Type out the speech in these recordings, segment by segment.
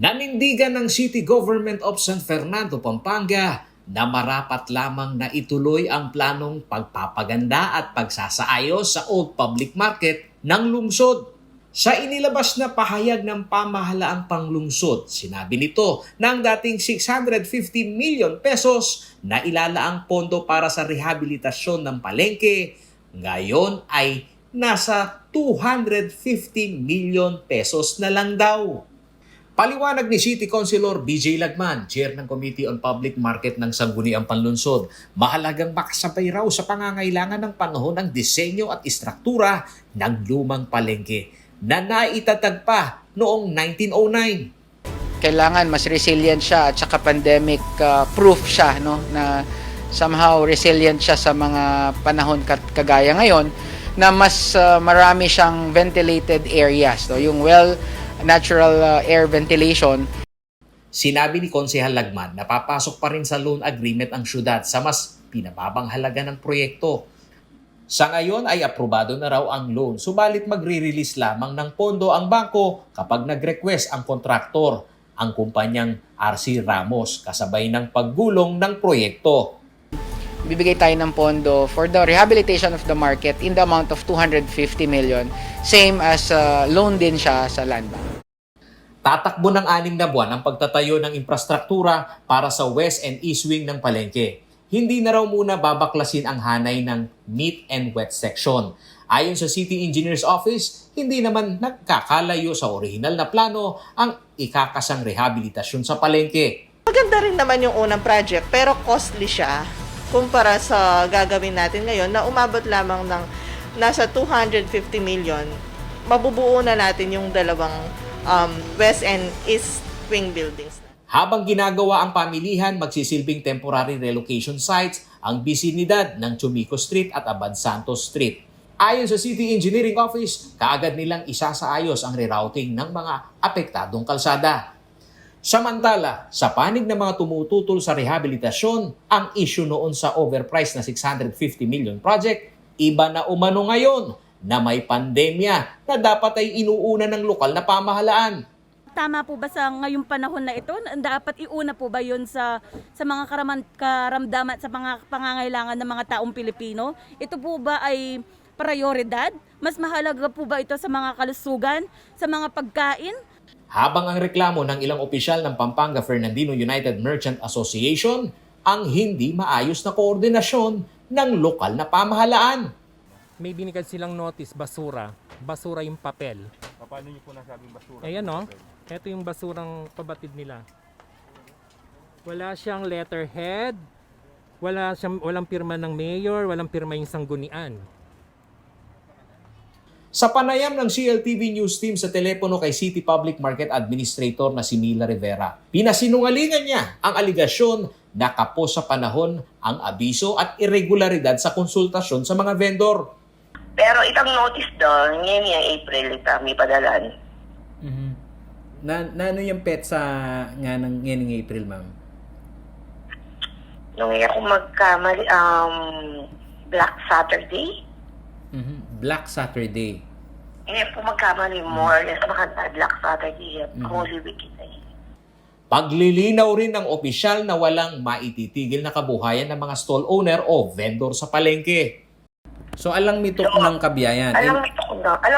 Nanindigan ng City Government of San Fernando, Pampanga na marapat lamang na ituloy ang planong pagpapaganda at pagsasaayos sa Old Public Market ng lungsod. Sa inilabas na pahayag ng pamahalaang panglungsod, sinabi nito na ang dating 650 million pesos na ilalaang pondo para sa rehabilitasyon ng palengke, ngayon ay nasa 250 million pesos na lang daw. Paliwanag ni City Councilor BJ Lagman, Chair ng Committee on Public Market ng Sangguniang Panlunsod, mahalagang makasabay raw sa pangangailangan ng panahon ng disenyo at istruktura ng lumang palengke na naitatag pa noong 1909. Kailangan mas resilient siya at saka pandemic proof siya, no, na somehow resilient siya sa mga panahon kagaya ngayon na mas marami siyang ventilated areas, no, yung natural air ventilation. Sinabi ni Konsehal Lagman na papasok pa rin sa loan agreement ang syudad sa mas pinababang halaga ng proyekto. Sa ngayon ay aprobado na raw ang loan, subalit magre-release lamang ng pondo ang bangko kapag nag-request ang kontraktor, ang kumpanyang RC Ramos, kasabay ng paggulong ng proyekto. Bibigay tayo ng pondo for the rehabilitation of the market in the amount of 250 million, same as loan din siya sa land bank. Tatakbo ng 6 na buwan ang pagtatayo ng infrastruktura para sa west and east wing ng palengke. Hindi na raw muna babaklasin ang hanay ng meat and wet section. Ayon sa City Engineer's Office, hindi naman nagkakalayo sa orihinal na plano ang ikakasang rehabilitasyon sa palengke. Maganda rin naman yung unang project pero costly siya kumpara sa gagawin natin ngayon na umabot lamang ng nasa 250 million. Mabubuo na natin yung dalawang west and east wing buildings. Habang ginagawa ang pamilihan, magsisilbing temporary relocation sites ang bisinidad ng Chumico Street at Abad Santos Street. Ayon sa City Engineering Office, kaagad nilang isasaayos ang rerouting ng mga apektadong kalsada. Samantala, sa panig ng mga tumututol sa rehabilitasyon, ang issue noon sa overpriced na 650 million project, iba na umano ngayon na may pandemya na dapat ay inuuna ng lokal na pamahalaan. Tama po ba sa ngayong panahon na ito? Dapat iuna po ba yun sa mga karamdaman, sa mga pangangailangan ng mga taong Pilipino? Ito po ba ay prioridad? Mas mahalaga po ba ito sa mga kalusugan, sa mga pagkain? Habang ang reklamo ng ilang opisyal ng Pampanga Fernandino United Merchant Association ang hindi maayos na koordinasyon ng lokal na pamahalaan. May binigay silang notice, basura. Basura yung papel. Paano niyo po nasabing basura? Ayan o, ito yung basurang pabatid nila. Wala siyang letterhead, walang pirma ng mayor, walang pirma yung sanggunian. Sa panayam ng CLTV News Team sa telepono kay City Public Market Administrator na si Mila Rivera, pinasinungalingan niya ang aligasyon na kapos sa panahon ang abiso at irregularidad sa konsultasyon sa mga vendor. Pero itang notice doon, ngayon yung April, may padalan. Mm-hmm. Na ano yung petsa nga ng ngayon April, ma'am? Nung ako magkamali, Black Saturday. Mm-hmm. Black Saturday. Ngayon po magkamali, more or less, makanta Black Saturday. Holy Week ito. Paglilinaw rin ng opisyal na walang maititigil na kabuhayan ng mga stall owner o vendor sa palengke. So alang mitok ng kabiyayan. Alang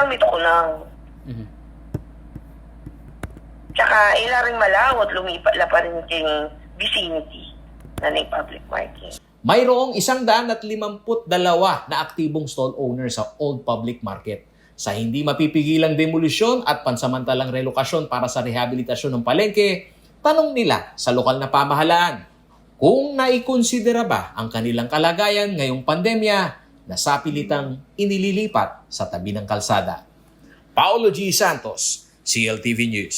mito ko lang. Mm-hmm. Tsaka ilaring malawot, lumipat la pa rin yung vicinity na ng public market. Mayroong 152 na aktibong stall owner sa Old Public Market. Sa hindi mapipigilang demolisyon at pansamantalang relokasyon para sa rehabilitasyon ng palengke, tanong nila sa lokal na pamahalaan kung naikonsidera ba ang kanilang kalagayan ngayong pandemya na sapilitang inililipat sa tabi ng kalsada. Paolo G. Santos, CLTV News.